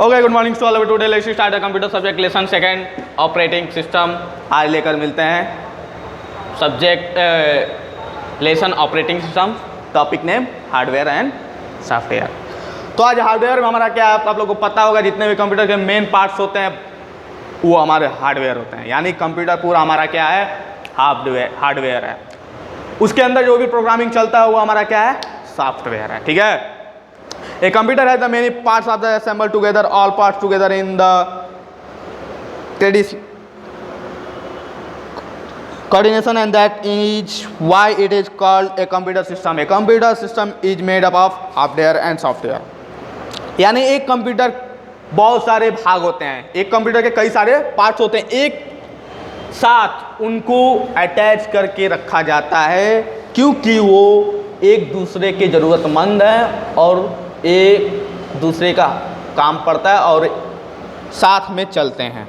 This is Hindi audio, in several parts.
Okay, good morning to all. Today let's start the computer subject lesson second, operating system. आज लेकर मिलते हैं subject lesson operating system, topic name hardware and software. तो आज हार्डवेयर में हमारा क्या है, आप लोगों को पता होगा, जितने भी कंप्यूटर के मेन पार्ट्स होते हैं वो हमारे हार्डवेयर होते हैं। यानी कंप्यूटर पूरा हमारा क्या है, हार्डवेयर है। उसके अंदर जो भी प्रोग्रामिंग चलता है वो हमारा क्या है, सॉफ्टवेयर है। ठीक है, a computer has the many parts of the assembled together, all parts together in the coordination, and that is why it is called a computer system. A computer system is made up of hardware and software. यानी एक कंप्यूटर बहुत सारे भाग होते हैं, एक कंप्यूटर के कई सारे पार्ट्स होते हैं, एक साथ उनको अटैच करके रखा जाता है क्योंकि वो एक दूसरे के ज़रूरतमंद है और एक दूसरे का काम पड़ता है और साथ में चलते हैं।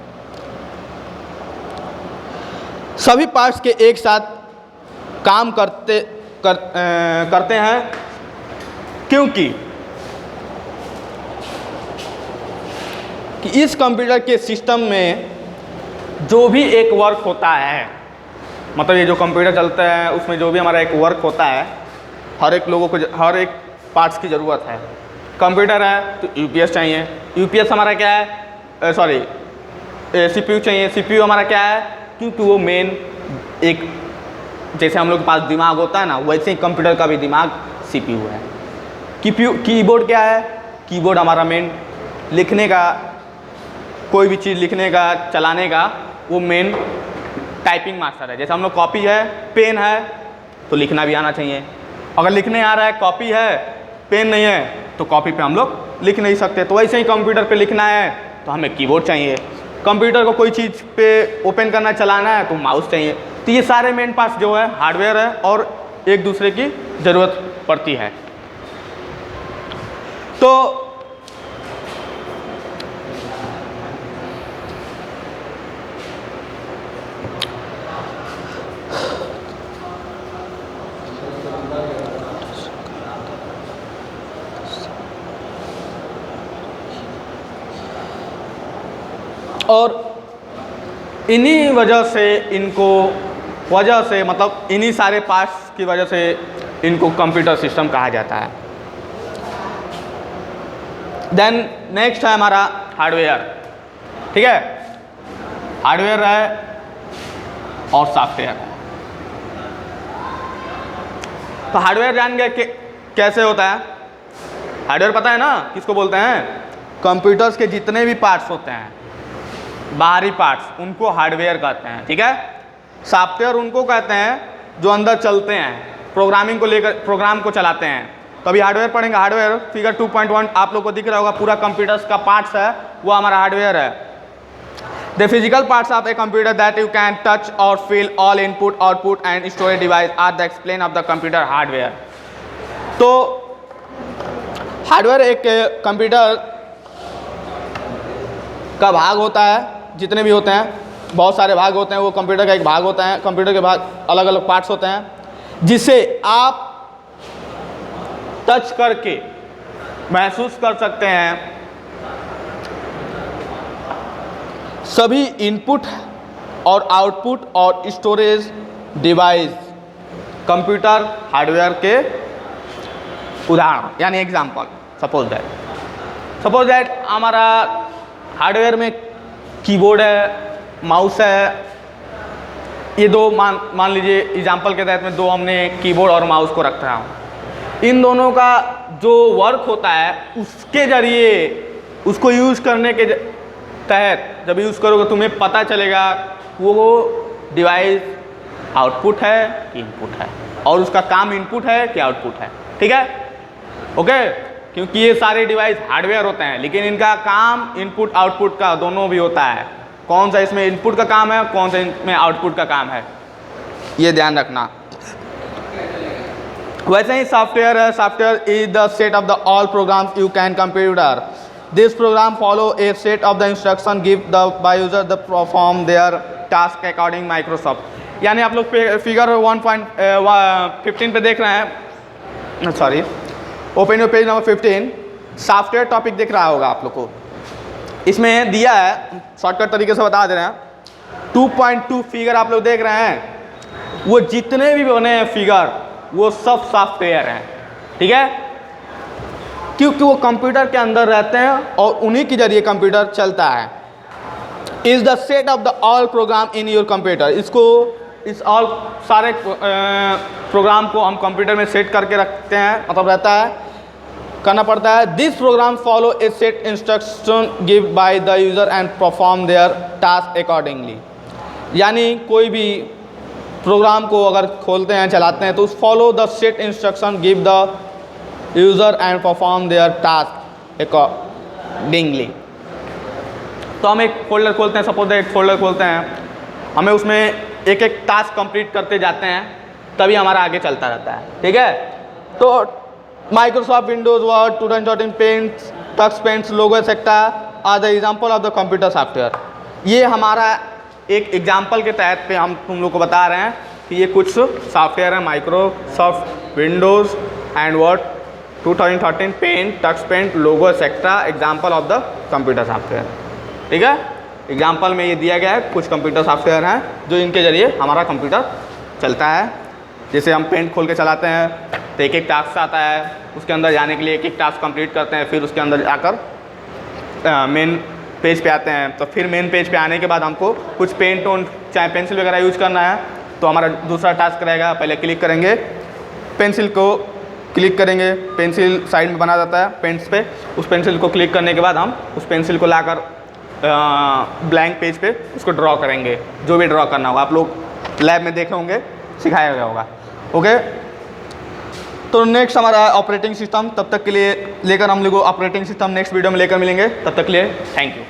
सभी पार्ट्स के एक साथ काम करते हैं क्योंकि इस कंप्यूटर के सिस्टम में जो भी एक वर्क होता है, मतलब ये जो कंप्यूटर चलता है उसमें जो भी हमारा एक वर्क होता है, हर एक लोगों को हर एक पार्ट्स की ज़रूरत है। कंप्यूटर है तो यूपीएस चाहिए, यूपीएस हमारा क्या है, सीपीयू चाहिए, सीपीयू हमारा क्या है, क्योंकि वो मेन एक, जैसे हम लोग के पास दिमाग होता है ना, वैसे ही कंप्यूटर का भी दिमाग सीपीयू है। कीबोर्ड क्या है, कीबोर्ड हमारा मेन लिखने का, कोई भी चीज़ लिखने का, चलाने का, वो मेन टाइपिंग मास्टर है। जैसे हम लोग कॉपी है, पेन है, तो लिखना भी आना चाहिए। अगर लिखने आ रहा है, कॉपी है, पेन नहीं है, तो कॉपी पे हम लोग लिख नहीं सकते। तो वैसे ही कंप्यूटर पे लिखना है तो हमें कीबोर्ड चाहिए, कंप्यूटर को कोई चीज़ पे ओपन करना, चलाना है तो माउस चाहिए। तो ये सारे मेन पार्ट्स जो है हार्डवेयर है और एक दूसरे की ज़रूरत पड़ती है। तो और इन्हीं वजह से मतलब इन्हीं सारे पार्ट्स की वजह से इनको कंप्यूटर सिस्टम कहा जाता है। देन नेक्स्ट है हमारा हार्डवेयर। ठीक है, हार्डवेयर है और सॉफ्टवेयर है। तो हार्डवेयर जान गए कि कैसे होता है। हार्डवेयर पता है ना किसको बोलते हैं, कंप्यूटर्स के जितने भी पार्ट्स होते हैं, बाहरी पार्ट्स, उनको हार्डवेयर कहते हैं। ठीक है, सॉफ्टवेयर उनको कहते हैं जो अंदर चलते हैं, प्रोग्रामिंग को लेकर, प्रोग्राम को चलाते हैं। तो अभी हार्डवेयर पढ़ेंगे। हार्डवेयर फिगर 2.1 आप लोग को दिख रहा होगा, पूरा कंप्यूटर्स का पार्ट्स है, वो हमारा हार्डवेयर है। The physical parts of a computer that you can touch और feel, all input, output and storage device are the explain of the computer hardware. तो हार्डवेयर एक कंप्यूटर का भाग होता है, जितने भी होते हैं, बहुत सारे भाग होते हैं, वो कंप्यूटर का एक भाग होता है। कंप्यूटर के भाग अलग अलग पार्ट्स होते हैं जिसे आप टच करके महसूस कर सकते हैं। सभी इनपुट और आउटपुट और स्टोरेज डिवाइस कंप्यूटर हार्डवेयर के उदाहरण, यानी एग्जाम्पल। सपोज दैट हमारा हार्डवेयर में कीबोर्ड है, माउस है, ये दो मान लीजिए एग्जाम्पल के तहत में दो हमने कीबोर्ड और माउस को रख रहा हूँ। इन दोनों का जो वर्क होता है उसके ज़रिए, उसको यूज़ करने के तहत जब यूज़ करोगे तुम्हें पता चलेगा वो डिवाइस आउटपुट है कि इनपुट है, और उसका काम इनपुट है कि आउटपुट है। ठीक है, ओके, क्योंकि ये सारे डिवाइस हार्डवेयर होते हैं, लेकिन इनका काम इनपुट आउटपुट का दोनों भी होता है। कौन सा इसमें इनपुट का काम है, कौन सा इसमें आउटपुट का काम है, ये ध्यान रखना। वैसे ही सॉफ्टवेयर है। Software is the set of the all programmes you can computer. This programme follow A set of the instruction give the by user the perform there task according Microsoft. यानी आप लोग फिगर 1.15 पे देख रहे हैं, sorry, open your page number 15। Software topic दिख रहा होगा आप लोग को, इसमें दिया है, शॉर्टकट तरीके से बता दे रहे हैं। 2.2 फिगर आप लोग देख रहे हैं, वो जितने भी बने हैं फिगर वो सब सॉफ्टवेयर हैं, ठीक है, क्योंकि वो कंप्यूटर के अंदर रहते हैं और उन्हीं के जरिए कंप्यूटर चलता है। Is the set of the all programme in your computer, इसको इस ऑल सारे प्रोग्राम को हम कंप्यूटर में सेट करके रखते हैं, मतलब रहता है, करना पड़ता है। This programme follow A set instruction give by the user and perform there task accordingly, यानी कोई भी प्रोग्राम को अगर खोलते हैं चलाते हैं तो उस follow the set instruction give the user and perform there task accordingly. तो हम एक फोल्डर खोलते हैं, सपोज एक फोल्डर खोलते हैं, हमें उसमें एक एक टास्क कंप्लीट करते जाते हैं, तभी हमारा आगे चलता रहता है, ठीक है। तो Microsoft Windows Word 2014 Paint Tux Paints Logo etcetera are the example of the computer software. ये हमारा एक एग्जाम्पल के तहत पे हम तुम लोग को बता रहे हैं कि ये कुछ सॉफ्टवेयर है, Microsoft Windows and Word 2013 Paint Tux Paint Logo etcetera example of the computer software, ठीक है। एग्जाम्पल में ये दिया गया है कुछ कंप्यूटर सॉफ्टवेयर हैं जो इनके ज़रिए हमारा कंप्यूटर चलता है। जैसे हम पेंट खोल के चलाते हैं तो एक एक टास्क आता है, उसके अंदर जाने के लिए एक एक टास्क कंप्लीट करते हैं, फिर उसके अंदर जाकर मेन पेज पे आते हैं। तो फिर मेन पेज पे आने के बाद हमको कुछ पेंट ओन चाहे पेंसिल वगैरह यूज करना है, तो हमारा दूसरा टास्क रहेगा, पहले क्लिक करेंगे, पेंसिल को क्लिक करेंगे, पेंसिल साइड में बना जाता है पेंट्स पे, उस पेंसिल को क्लिक करने के बाद हम उस पेंसिल को लाकर ब्लैंक पेज पे उसको ड्रॉ करेंगे, जो भी ड्रॉ करना होगा। आप लोग लैब में देखे होंगे, सिखाया गया होगा, ओके। तो नेक्स्ट हमारा ऑपरेटिंग सिस्टम, तब तक के लिए लेकर हम लोग ऑपरेटिंग सिस्टम नेक्स्ट वीडियो में लेकर मिलेंगे, तब तक के लिए थैंक यू।